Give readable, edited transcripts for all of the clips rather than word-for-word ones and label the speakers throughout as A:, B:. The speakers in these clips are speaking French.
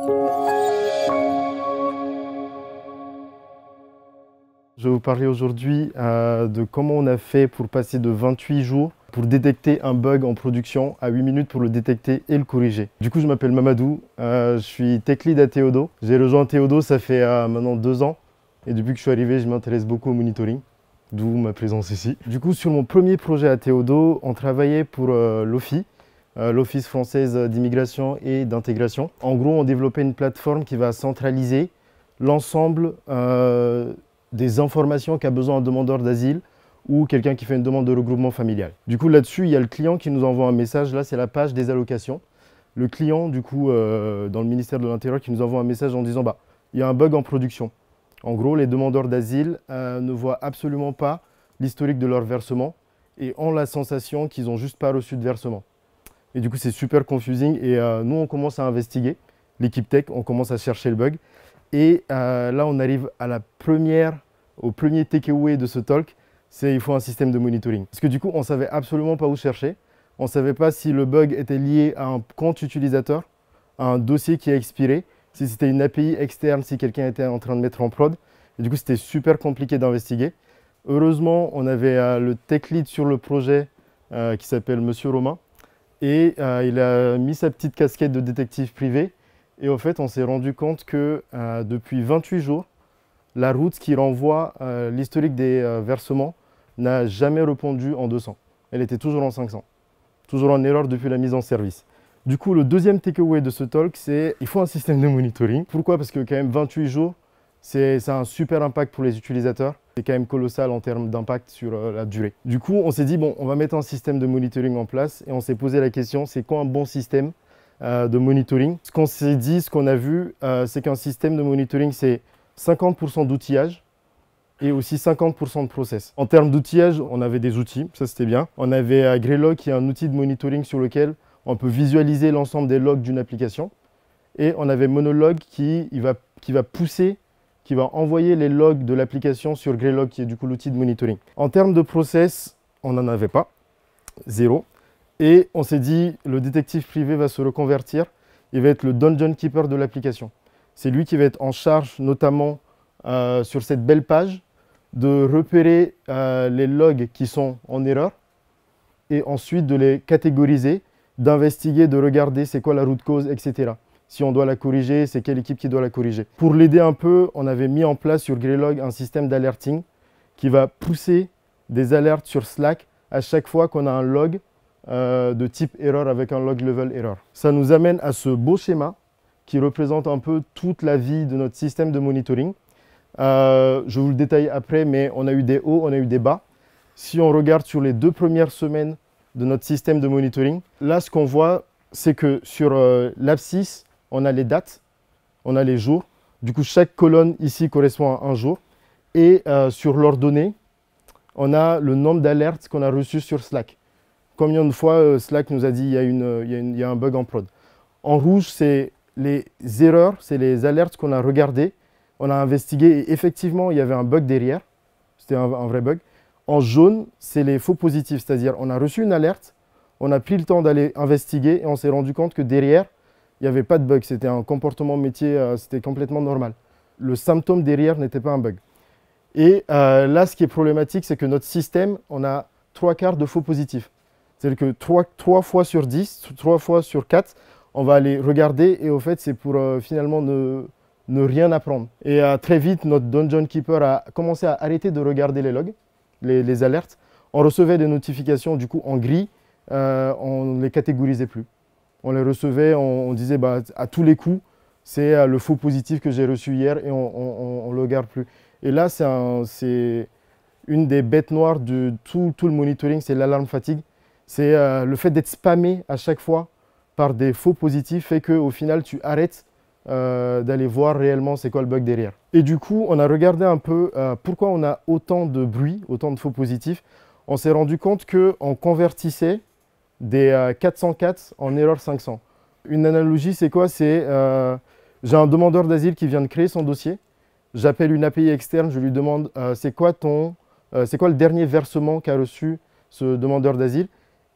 A: Je vais vous parler aujourd'hui de comment on a fait pour passer de 28 jours pour détecter un bug en production à 8 minutes pour le détecter et le corriger. Du coup, je m'appelle Mamadou, je suis tech lead à Théodo. J'ai rejoint Théodo, ça fait maintenant 2 ans. Et depuis que je suis arrivé, je m'intéresse beaucoup au monitoring, d'où ma présence ici. Du coup, sur mon premier projet à Théodo, on travaillait pour l'OFII, l'Office française d'immigration et d'intégration. En gros, on développait une plateforme qui va centraliser l'ensemble des informations qu'a besoin un demandeur d'asile ou quelqu'un qui fait une demande de regroupement familial. Du coup, là-dessus, il y a le client qui nous envoie un message. Là, c'est la page des allocations. Le client, du coup, dans le ministère de l'Intérieur, qui nous envoie un message en disant « il y a un bug en production ». En gros, les demandeurs d'asile ne voient absolument pas l'historique de leur versement et ont la sensation qu'ils n'ont juste pas reçu de versement. Et du coup, c'est super confusing et nous, on commence à investiguer. L'équipe tech, on commence à chercher le bug. Et là, on arrive à au premier takeaway de ce talk, c'est il faut un système de monitoring. Parce que du coup, on ne savait absolument pas où chercher. On ne savait pas si le bug était lié à un compte utilisateur, à un dossier qui a expiré, si c'était une API externe, si quelqu'un était en train de mettre en prod. Et du coup, c'était super compliqué d'investiguer. Heureusement, on avait le tech lead sur le projet qui s'appelle Monsieur Romain. Et il a mis sa petite casquette de détective privé. Et au fait, on s'est rendu compte que depuis 28 jours, la route qui renvoie l'historique des versements n'a jamais répondu en 200. Elle était toujours en 500. Toujours en erreur depuis la mise en service. Du coup, le deuxième takeaway de ce talk, c'est il faut un système de monitoring. Pourquoi? Parce que quand même 28 jours, ça a un super impact pour les utilisateurs. C'est quand même colossal en termes d'impact sur la durée. Du coup, on s'est dit, bon, on va mettre un système de monitoring en place et on s'est posé la question, c'est quoi un bon système de monitoring? Ce qu'on s'est dit, ce qu'on a vu, c'est qu'un système de monitoring, c'est 50% d'outillage et aussi 50% de process. En termes d'outillage, on avait des outils, ça c'était bien. On avait Greylog qui est un outil de monitoring sur lequel on peut visualiser l'ensemble des logs d'une application. Et on avait Monolog qui va pousser, qui va envoyer les logs de l'application sur Greylog qui est du coup l'outil de monitoring. En termes de process, on n'en avait pas, 0. Et on s'est dit, le détective privé va se reconvertir, il va être le dungeon keeper de l'application. C'est lui qui va être en charge, notamment sur cette belle page, de repérer les logs qui sont en erreur et ensuite de les catégoriser, d'investiguer, de regarder c'est quoi la root cause, etc. Si on doit la corriger, c'est quelle équipe qui doit la corriger. Pour l'aider un peu, on avait mis en place sur Greylog un système d'alerting qui va pousser des alertes sur Slack à chaque fois qu'on a un log de type erreur avec un log level error. Ça nous amène à ce beau schéma qui représente un peu toute la vie de notre système de monitoring. Je vous le détaille après, mais on a eu des hauts, on a eu des bas. Si on regarde sur les 2 premières semaines de notre système de monitoring, là, ce qu'on voit, c'est que sur l'abscisse, on a les dates, on a les jours. Du coup, chaque colonne ici correspond à un jour. Et sur l'ordonnée, on a le nombre d'alertes qu'on a reçues sur Slack. Combien de fois Slack nous a dit il y a un bug en prod. En rouge, c'est les erreurs, c'est les alertes qu'on a regardées, on a investigué et effectivement, il y avait un bug derrière. C'était un vrai bug. En jaune, c'est les faux positifs, c'est-à-dire on a reçu une alerte, on a pris le temps d'aller investiguer et on s'est rendu compte que derrière, il n'y avait pas de bug. C'était un comportement métier, c'était complètement normal. Le symptôme derrière n'était pas un bug. Et là, ce qui est problématique, c'est que notre système, on a 3/4 de faux positifs. C'est-à-dire que 3 fois sur 10, 3 fois sur 4, on va aller regarder et au fait, c'est pour finalement ne rien apprendre. Et très vite, notre Dungeon Keeper a commencé à arrêter de regarder les logs, les alertes. On recevait des notifications du coup en gris, on ne les catégorisait plus. On les recevait, on disait à tous les coups, c'est le faux positif que j'ai reçu hier et on ne le regarde plus. Et là, c'est une des bêtes noires de tout le monitoring, c'est l'alarme fatigue. C'est le fait d'être spammé à chaque fois par des faux positifs fait qu'au final, tu arrêtes d'aller voir réellement c'est quoi le bug derrière. Et du coup, on a regardé un peu pourquoi on a autant de bruit, autant de faux positifs. On s'est rendu compte qu'on convertissait des 404 en erreur 500. Une analogie, c'est quoi? C'est j'ai un demandeur d'asile qui vient de créer son dossier. J'appelle une API externe, je lui demande c'est quoi le dernier versement qu'a reçu ce demandeur d'asile.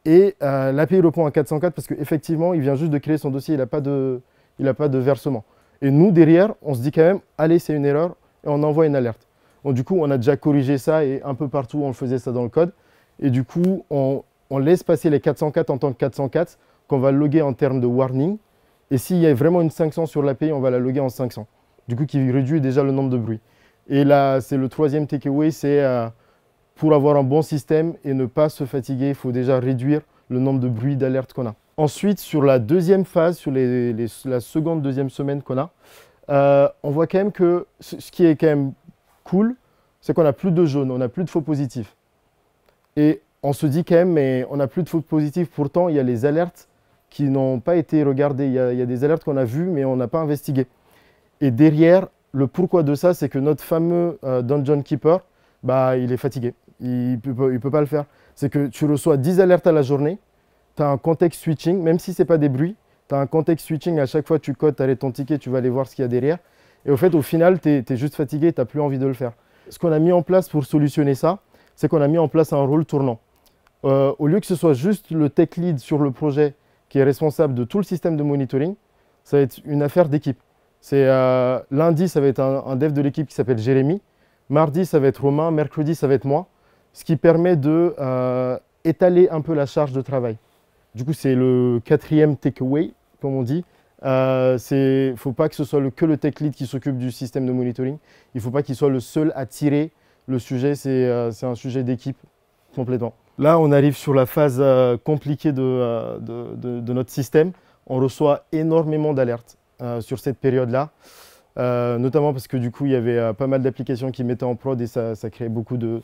A: Et l'API répond à 404 parce qu'effectivement, il vient juste de créer son dossier, il n'a pas de versement. Et nous, derrière, on se dit quand même, allez, c'est une erreur, et on envoie une alerte. Donc, du coup, on a déjà corrigé ça, et un peu partout, on faisait ça dans le code. Et du coup, on laisse passer les 404 en tant que 404, qu'on va loguer en termes de warning. Et s'il y a vraiment une 500 sur l'API, on va la loguer en 500. Du coup, qui réduit déjà le nombre de bruits. Et là, c'est le troisième takeaway, c'est pour avoir un bon système et ne pas se fatiguer, il faut déjà réduire le nombre de bruits d'alerte qu'on a. Ensuite, sur la deuxième phase, sur la seconde, deuxième semaine qu'on a, on voit quand même que ce qui est quand même cool, c'est qu'on n'a plus de jaune, on n'a plus de faux positifs. Et on se dit quand même, mais on n'a plus de faux positifs, pourtant il y a les alertes qui n'ont pas été regardées. Il y a des alertes qu'on a vues, mais on n'a pas investigué. Et derrière, le pourquoi de ça, c'est que notre fameux Dungeon Keeper, bah, il est fatigué. Il ne peut pas le faire. C'est que tu reçois 10 alertes à la journée, tu as un context switching, même si ce n'est pas des bruits, tu as un context switching, à chaque fois tu codes, tu arrêtes ton ticket, tu vas aller voir ce qu'il y a derrière. Et au fait, au final, tu es juste fatigué, tu n'as plus envie de le faire. Ce qu'on a mis en place pour solutionner ça, c'est qu'on a mis en place un rôle tournant. Au lieu que ce soit juste le tech lead sur le projet qui est responsable de tout le système de monitoring, ça va être une affaire d'équipe. Lundi, ça va être un dev de l'équipe qui s'appelle Jérémy. Mardi, ça va être Romain. Mercredi, ça va être moi. Ce qui permet de étaler un peu la charge de travail. Du coup, c'est le quatrième takeaway, comme on dit. Il ne faut pas que ce soit que le tech lead qui s'occupe du système de monitoring. Il ne faut pas qu'il soit le seul à tirer le sujet. C'est un sujet d'équipe complètement. Là, on arrive sur la phase compliquée de notre système. On reçoit énormément d'alertes sur cette période-là, notamment parce que du coup, il y avait pas mal d'applications qui mettaient en prod et ça créait beaucoup de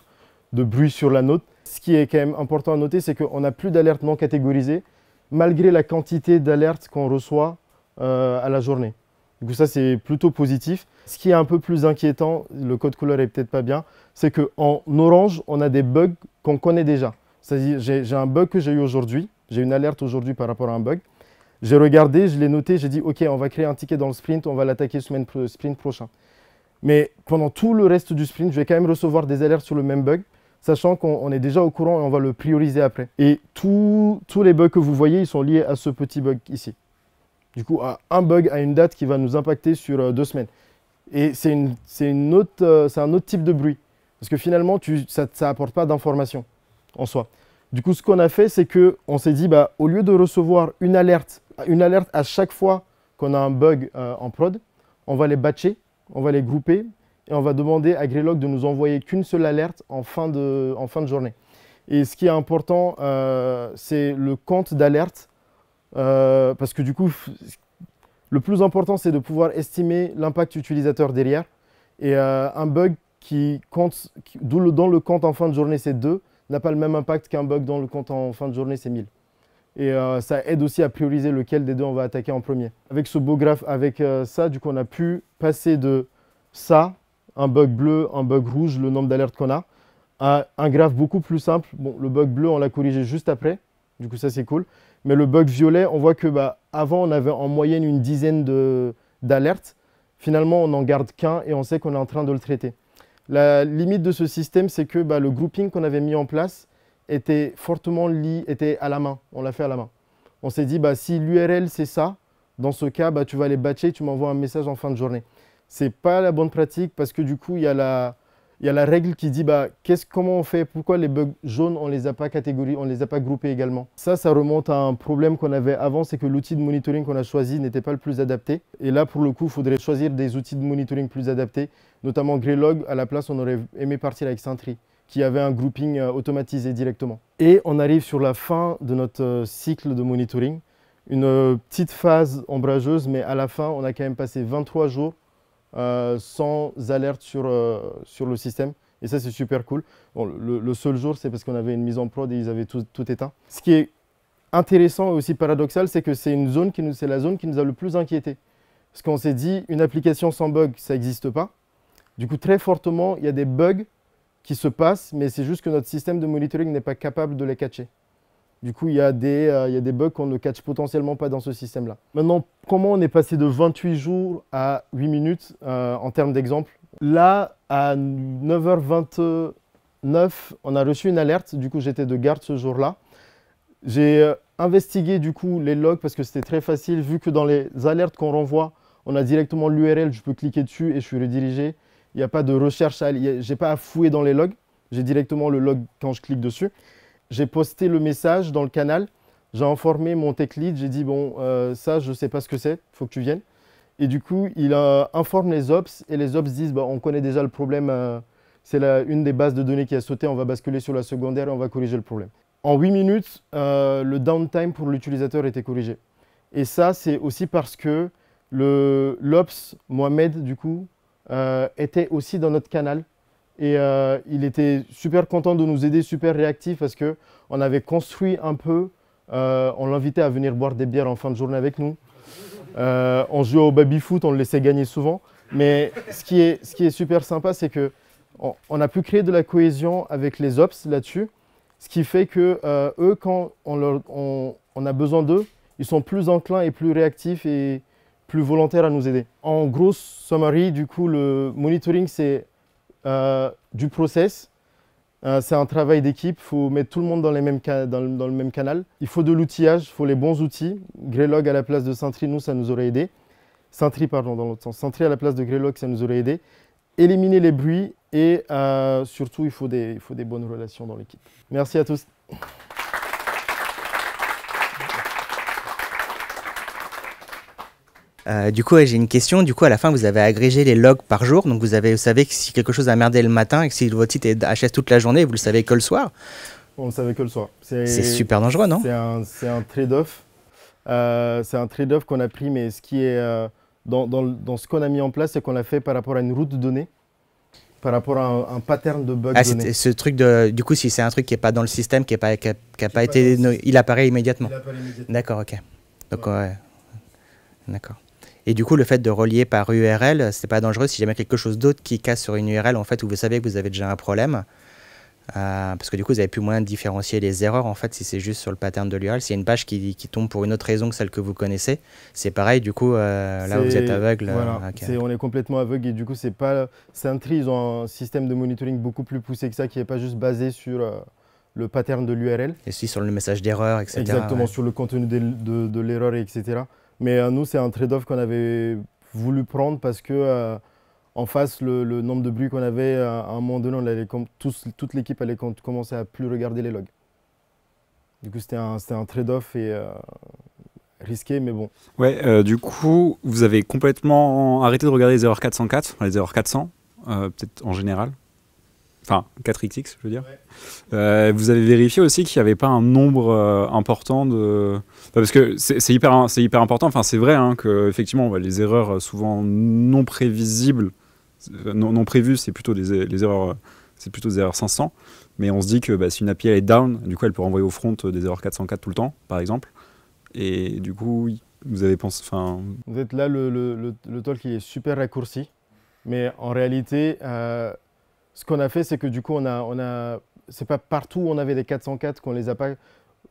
A: bruit sur la note. Ce qui est quand même important à noter, c'est qu'on n'a plus d'alertes non catégorisées, malgré la quantité d'alertes qu'on reçoit à la journée. Du coup, ça, c'est plutôt positif. Ce qui est un peu plus inquiétant, le code couleur est peut-être pas bien, c'est qu'en orange, on a des bugs qu'on connaît déjà. C'est-à-dire, j'ai un bug que j'ai eu aujourd'hui, j'ai une alerte aujourd'hui par rapport à un bug. J'ai regardé, je l'ai noté, j'ai dit, OK, on va créer un ticket dans le sprint, on va l'attaquer sprint prochain. Mais pendant tout le reste du sprint, je vais quand même recevoir des alertes sur le même bug, sachant qu'on est déjà au courant et on va le prioriser après. Et tous les bugs que vous voyez, ils sont liés à ce petit bug ici. Du coup, un bug à une date qui va nous impacter sur 2 semaines. Et c'est un autre type de bruit. Parce que finalement, ça n'apporte pas d'information en soi. Du coup, ce qu'on a fait, c'est qu'on s'est dit, bah, au lieu de recevoir une alerte à chaque fois qu'on a un bug en prod, on va les batcher, on va les grouper et on va demander à Greylog de nous envoyer qu'une seule alerte en fin de journée. Et ce qui est important, c'est le compte d'alerte. Parce que du coup, le plus important, c'est de pouvoir estimer l'impact utilisateur derrière. Et un bug dont le compte en fin de journée, c'est 2, n'a pas le même impact qu'un bug dont le compte en fin de journée, c'est 1000. Et ça aide aussi à prioriser lequel des deux on va attaquer en premier. Avec ce beau graphe, avec ça, du coup, on a pu passer de ça, un bug bleu, un bug rouge, le nombre d'alertes qu'on a, à un graphe beaucoup plus simple. Bon, le bug bleu, on l'a corrigé juste après. Du coup, ça, c'est cool. Mais le bug violet, on voit que avant, on avait en moyenne une dizaine d'alertes. Finalement, on n'en garde qu'un et on sait qu'on est en train de le traiter. La limite de ce système, c'est que le grouping qu'on avait mis en place était fortement lié, était à la main. On l'a fait à la main. On s'est dit, si l'URL c'est ça, dans ce cas, tu vas les batcher, tu m'envoies un message en fin de journée. Ce n'est pas la bonne pratique parce que du coup, il y a la règle qui dit comment on fait, pourquoi les bugs jaunes, on ne les a pas catégorisés, on ne les a pas groupés également. Ça remonte à un problème qu'on avait avant, c'est que l'outil de monitoring qu'on a choisi n'était pas le plus adapté. Et là, pour le coup, il faudrait choisir des outils de monitoring plus adaptés, notamment Greylog. À la place, on aurait aimé partir avec Sentry, qui avait un grouping automatisé directement. Et on arrive sur la fin de notre cycle de monitoring. Une petite phase ombrageuse, mais à la fin, on a quand même passé 23 jours sans alerte sur le système. Et ça, c'est super cool. Bon, le seul jour, c'est parce qu'on avait une mise en prod et ils avaient tout éteint. Ce qui est intéressant et aussi paradoxal, c'est que c'est la zone qui nous a le plus inquiété. Parce qu'on s'est dit, une application sans bug, ça n'existe pas. Du coup, très fortement, il y a des bugs qui se passent, mais c'est juste que notre système de monitoring n'est pas capable de les catcher. Du coup, il y a des bugs qu'on ne catch potentiellement pas dans ce système-là. Maintenant, comment on est passé de 28 jours à 8 minutes en termes d'exemple? Là, à 9h29, on a reçu une alerte. Du coup, j'étais de garde ce jour-là. J'ai investigué du coup les logs parce que c'était très facile, vu que dans les alertes qu'on renvoie, On a directement l'URL, je peux cliquer dessus et je suis redirigé. Il n'y a pas de recherche, je n'ai pas à fouiller dans les logs. J'ai directement le log quand je clique dessus. J'ai posté le message dans le canal. J'ai informé mon tech lead. J'ai dit, bon, ça, je ne sais pas ce que c'est, il faut que tu viennes. Et du coup, il informe les ops et les ops disent, bah, on connaît déjà le problème. C'est une des bases de données qui a sauté. On va basculer sur la secondaire et on va corriger le problème. En 8 minutes, le downtime pour l'utilisateur était corrigé. Et ça, c'est aussi parce que l'ops, Mohamed, du coup, était aussi dans notre canal. Et il était super content de nous aider, super réactif parce qu'on avait construit un peu, on l'invitait à venir boire des bières en fin de journée avec nous. On jouait au baby-foot, on le laissait gagner souvent. Mais ce qui est super sympa, c'est qu'on a pu créer de la cohésion avec les ops là-dessus. Ce qui fait que eux, quand on a besoin d'eux, ils sont plus enclins et plus réactifs et plus volontaires à nous aider. En grosse summary, du coup, le monitoring, c'est du process. C'est un travail d'équipe, il faut mettre tout le monde dans le même canal. Il faut de l'outillage, il faut les bons outils. Greylog à la place de Sentry, nous, ça nous aurait aidé. Sentry, pardon, dans l'autre sens. Sentry à la place de Greylog, ça nous aurait aidé. Éliminer les bruits et surtout, il faut des bonnes relations dans l'équipe. Merci à tous.
B: Du coup, j'ai une question. Du coup, à la fin, vous avez agrégé les logs par jour. Donc, vous savez que si quelque chose a merdé le matin et que si votre site est HS toute la journée, vous le savez que le soir.
A: On ne le savait que le soir.
B: C'est super dangereux, non?
A: C'est un trade-off. C'est un trade-off qu'on a pris, mais ce qui est dans ce qu'on a mis en place, c'est qu'on l'a fait par rapport à une route de données, par rapport à un pattern de bug donné.
B: Ce truc du coup, si c'est un truc qui n'est pas dans le système, qui n'a pas été, il apparaît immédiatement. D'accord, ok. Donc, ouais. D'accord. Et du coup, le fait de relier par URL, c'est pas dangereux si jamais quelque chose d'autre qui casse sur une URL, en fait, où vous savez que vous avez déjà un problème. Parce que du coup, vous avez plus moyen de différencier les erreurs, en fait, si c'est juste sur le pattern de l'URL. S'il y a une page qui tombe pour une autre raison que celle que vous connaissez, c'est pareil, du coup, là, vous êtes aveugle.
A: Voilà, on est complètement aveugle et du coup, c'est pas... Sentry, ils ont un système de monitoring beaucoup plus poussé que ça, qui n'est pas juste basé sur le pattern de l'URL.
B: Et aussi sur le message d'erreur, etc.
A: Exactement, sur le contenu de l'erreur, etc. Mais nous, c'est un trade-off qu'on avait voulu prendre parce que en face, le nombre de bruits qu'on avait, à un moment donné, toute l'équipe allait commencer à plus regarder les logs. Du coup, c'était un trade-off et risqué, mais bon.
C: Ouais, du coup, vous avez complètement arrêté de regarder les erreurs 404, enfin, les erreurs 400, peut-être en général. Enfin, 4XX, je veux dire. Ouais. Vous avez vérifié aussi qu'il n'y avait pas un nombre important de... Parce que c'est hyper important, enfin c'est vrai hein, qu'effectivement les erreurs souvent non prévisibles, non prévues, c'est plutôt les erreurs, c'est plutôt des erreurs 500. Mais on se dit que si une API elle est down, du coup elle peut renvoyer au front des erreurs 404 tout le temps, par exemple. Et du coup, vous avez pensé...
A: Vous êtes là, le talk il est super raccourci, mais en réalité... ce qu'on a fait, c'est que du coup, c'est pas partout où on avait des 404 qu'on les a pas...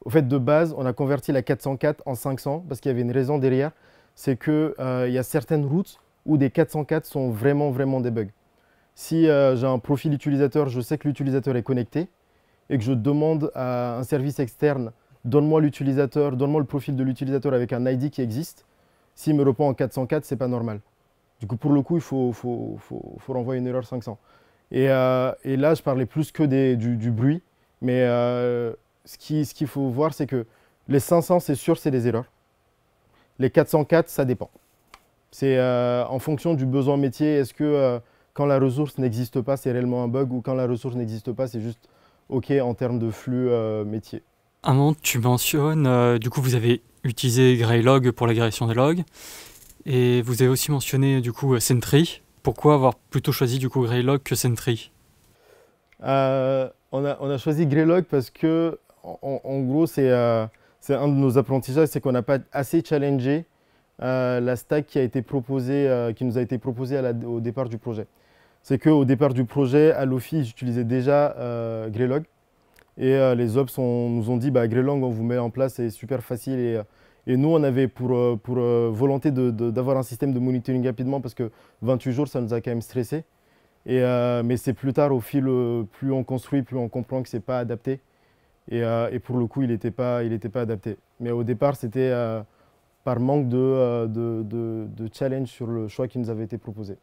A: Au fait, de base, on a converti la 404 en 500 parce qu'il y avait une raison derrière. C'est qu'il y a certaines routes où des 404 sont vraiment des bugs. Si j'ai un profil utilisateur, je sais que l'utilisateur est connecté et que je demande à un service externe, donne-moi l'utilisateur, donne-moi le profil de l'utilisateur avec un ID qui existe. S'il me répond en 404, c'est pas normal. Du coup, pour le coup, il faut renvoyer une erreur 500. Et là, je parlais plus que du bruit, mais ce qu'il faut voir, c'est que les 500, c'est sûr, c'est des erreurs. Les 404, ça dépend. C'est en fonction du besoin métier. Est-ce que quand la ressource n'existe pas, c'est réellement un bug, ou quand la ressource n'existe pas, c'est juste OK en termes de flux métier.
D: À un moment, tu mentionnes, du coup, vous avez utilisé Greylog pour l'agression des logs, et vous avez aussi mentionné, du coup, Sentry. Pourquoi avoir plutôt choisi du coup Greylog que Sentry?
A: On a choisi Greylog parce que, en gros, c'est un de nos apprentissages, c'est qu'on n'a pas assez challengé la stack qui nous a été proposée au départ du projet. C'est qu'au départ du projet, à l'Office, j'utilisais déjà Greylog. Et les ops nous ont dit, Greylog, on vous met en place, c'est super facile. Et nous, on avait pour volonté d'avoir un système de monitoring rapidement parce que 28 jours, ça nous a quand même stressé. Mais c'est plus tard, au fil, plus on construit, plus on comprend que ce n'est pas adapté. Et pour le coup, il n'était pas adapté. Mais au départ, c'était par manque de challenge sur le choix qui nous avait été proposé.